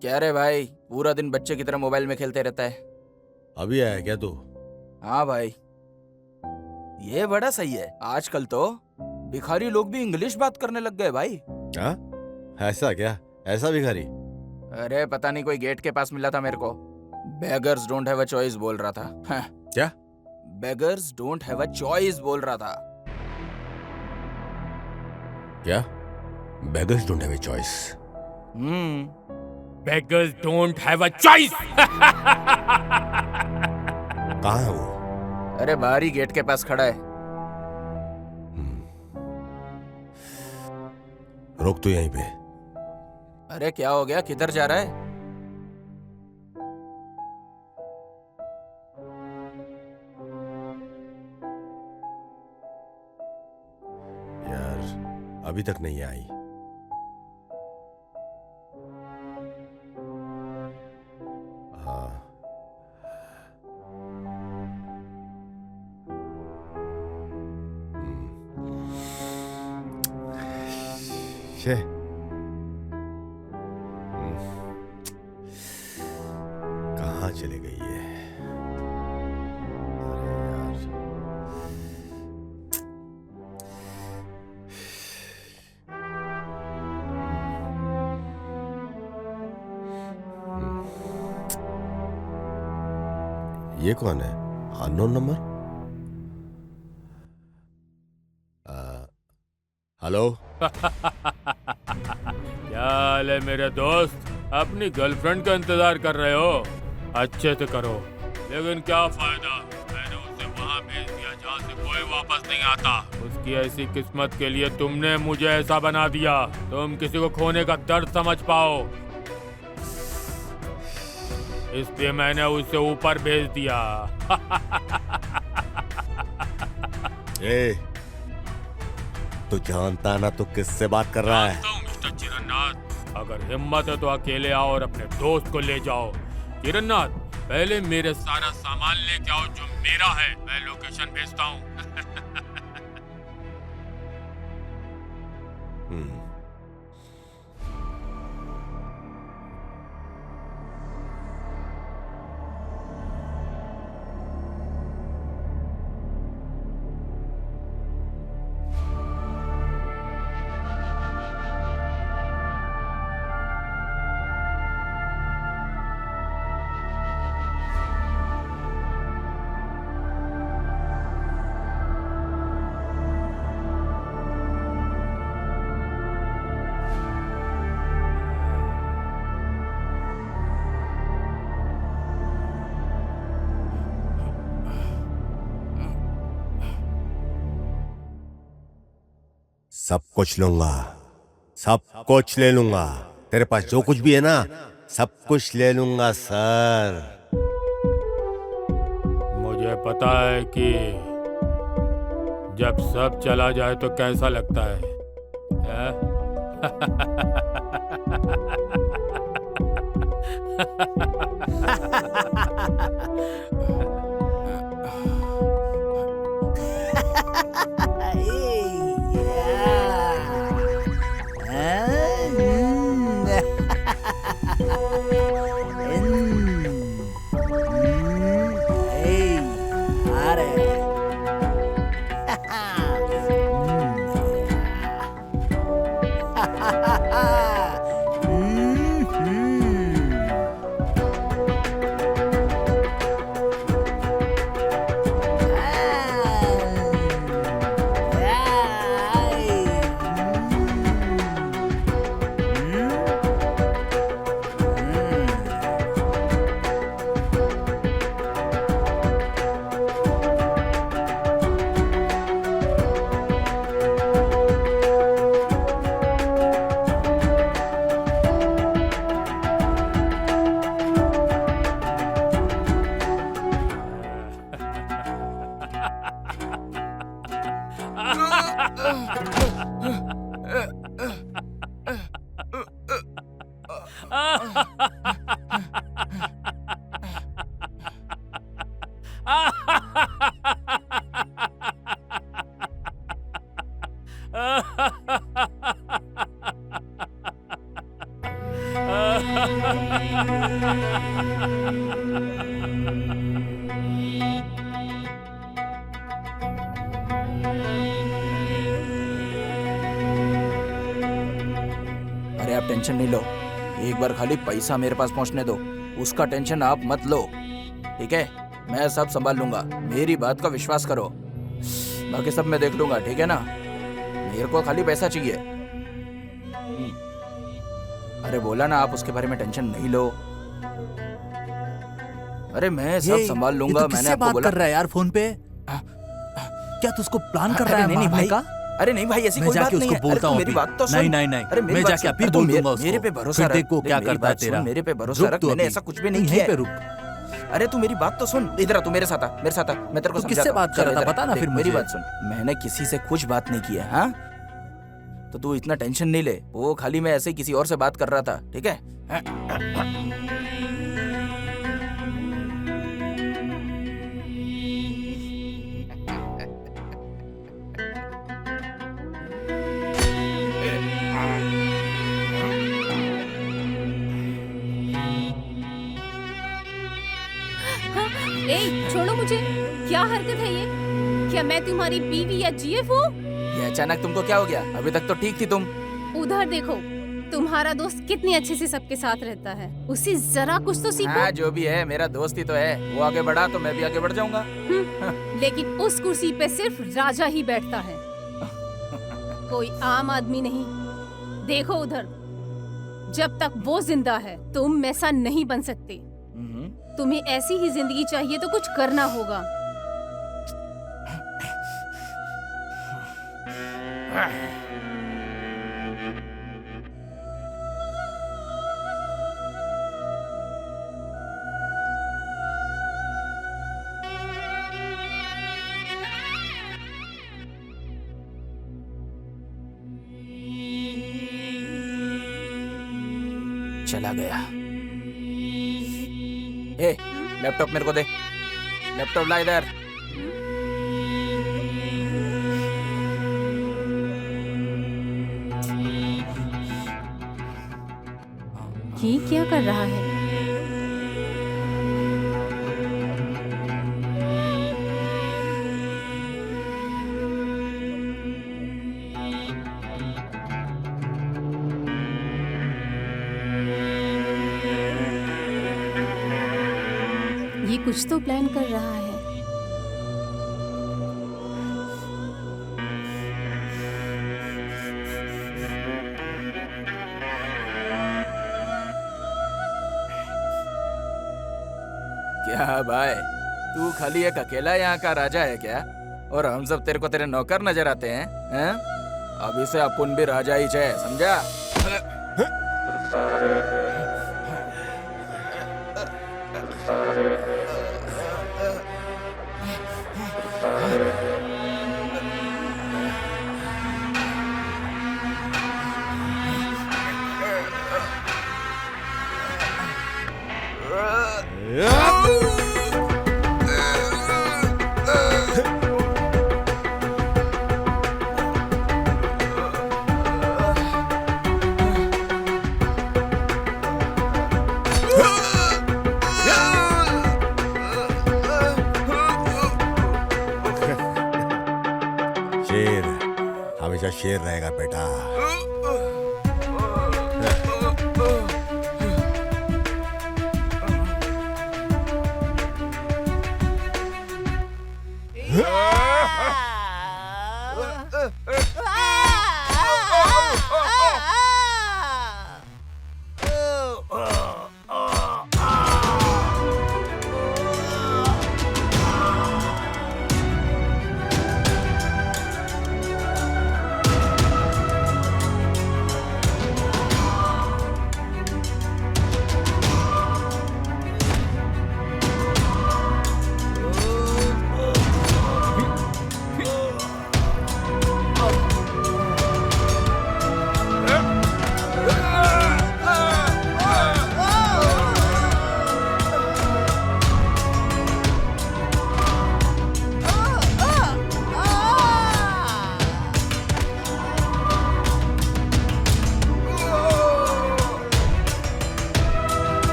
क्या रे भाई, पूरा दिन बच्चे की तरह मोबाइल में खेलते रहता है। अभी आया क्या तू? हाँ भाई, ये बड़ा सही है। आजकल तो भिखारी लोग भी इंग्लिश बात करने लग गए भाई। हाँ, ऐसा क्या? ऐसा भिखारी? अरे पता नहीं, कोई गेट के पास मिला था मेरे को। Beggars don't have a choice बोल रहा था। हाँ। क्या? Beggars don't have a choice बोल रहा था। क्या? Beggars don't have a choice? Beggars don't have a choice. कहाँ है वो? अरे बाहरी गेट के पास खड़ा है। रोक तो यहीं पे। अरे क्या हो गया, किधर जा रहा है? यार अभी तक नहीं आई। हाँ, शे, कहाँ चली गई है? अरे यार, ये कौन है? Unknown number? हेलो। क्या हाल है मेरे दोस्त? अपनी गर्लफ्रेंड का इंतजार कर रहे हो? अच्छे से करो, लेकिन क्या फायदा? मैंने उसे वहाँ भेज दिया जहाँ से कोई वापस नहीं आता। उसकी ऐसी किस्मत के लिए तुमने मुझे ऐसा बना दिया। तुम किसी को खोने का दर्द समझ पाओ, इसलिए मैंने उसे ऊपर भेज दिया। ए, तू जानता ना तू किससे बात कर रहा है? मिस्टर चिरन्नाथ, अगर हिम्मत है तो अकेले आओ और अपने दोस्त को ले जाओ। चिरन्नाथ, पहले मेरे सारा सामान लेके आओ जो मेरा है। मैं लोकेशन भेजता हूँ। सब कुछ लूंगा, सब कुछ ले लूंगा। तेरे पास जो कुछ भी है ना, सब कुछ ले लूंगा सर। मुझे पता है कि जब सब चला जाए तो कैसा लगता है? आप टेंशन नहीं लो, एक बार खाली पैसा मेरे पास पहुंचने दो, उसका टेंशन आप मत लो, ठीक है? मैं सब संभाल लूंगा, मेरी बात का विश्वास करो, बाकी सब मैं देख लूंगा, ठीक है ना? मेरे को खाली पैसा चाहिए। अरे बोला ना, आप उसके बारे में टेंशन नहीं लो। अरे मैं सब संभाल लूंगा, मैंने आपको बोला। कर रहा है यार फोन पे? क्या तू उसको प्लान कर रहा है नहीं मारने का? अरे नहीं भाई, ऐसी कोई बात नहीं है। बोलता हूँ मेरी बात तो सुन। नहीं अरे मेरी मैं बात जाके सुन। अभी अरे बोल तू दूंगा उसको। मेरे पे भरोसा फिर रख। देखो क्या मेरी करता है बात सुन, तेरा। मेरे पे भरोसा रुक रख, तू मैंने अभी। ऐसा कुछ भी नहीं यहीं किया पे है। रुक। अरे तू मेरी बात तो सुन, इधर आ, तू मेरे साथ आ, मेरे साथ आ, मैं तेरे को तू समझाता किससे हूँ। बात कर चल रहा था? इधर आ, बता ना देख, फिर मेरी मुझे। बात सुन, मैंने किसी से कुछ बात नहीं की है, हाँ? तो तू इतना टेंशन नहीं ले, वो खाली मैं ऐसे ही किसी और से बात कर रहा था, ठीक है? ए, छोड़ो मुझे। क्या हरकत है ये? क्या मैं तुम्हारी बीवी या जीएफ हूँ? ये अचानक तुमको क्या हो गया? अभी तक तो ठीक थी तुम। उधर देखो, तुम्हारा दोस्त कितने अच्छे से सबके साथ रहता है, उससे जरा कुछ तो सीखो। हाँ जो भी है, मेरा दोस्त ही तो है, वो आगे बढ़ा तो मैं भी आगे बढ़ जाऊंगा। लेकिन उस कुर्सी पे सिर्फ राजा ही बैठता है, कोई आम आदमी नहीं। देखो उधर, जब तक वो जिंदा है तुम वैसा नहीं बन सकते। तुम्हें ऐसी ही जिंदगी चाहिए तो कुछ करना होगा। चला गया। ए, लैपटॉप मेरे को दे, लैपटॉप ला इधर। ये क्या कर रहा है? ये कुछ तो प्लान कर रहा है। क्या भाई, तू खाली एक अकेला यहाँ का राजा है क्या? और हम सब तेरे को तेरे नौकर नजर आते हैं, हैं? अभी से अपन भी राजा ही है, समझा? शेर हमेशा शेर रहेगा बेटा।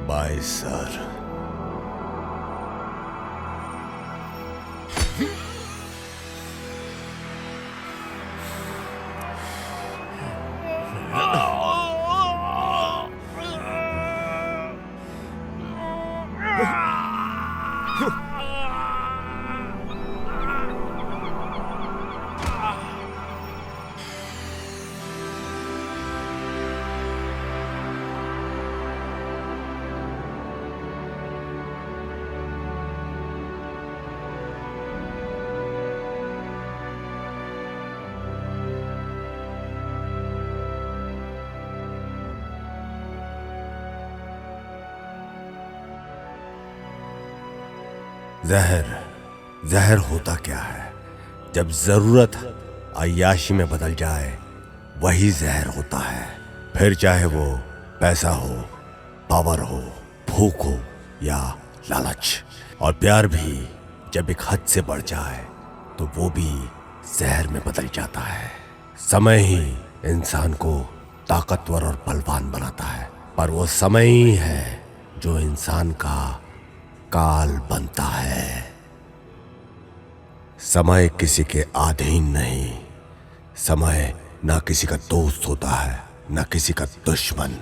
Bye sir. जहर जहर होता क्या है? जब जरूरत अय्याशी में बदल जाए वही जहर होता है। फिर चाहे वो पैसा हो, पावर हो, भूख हो या लालच। और प्यार भी जब एक हद से बढ़ जाए तो वो भी जहर में बदल जाता है। समय ही इंसान को ताकतवर और बलवान बनाता है, पर वो समय ही है जो इंसान का काल बनता है। समय किसी के अधीन नहीं। समय ना किसी का दोस्त होता है, ना किसी का दुश्मन।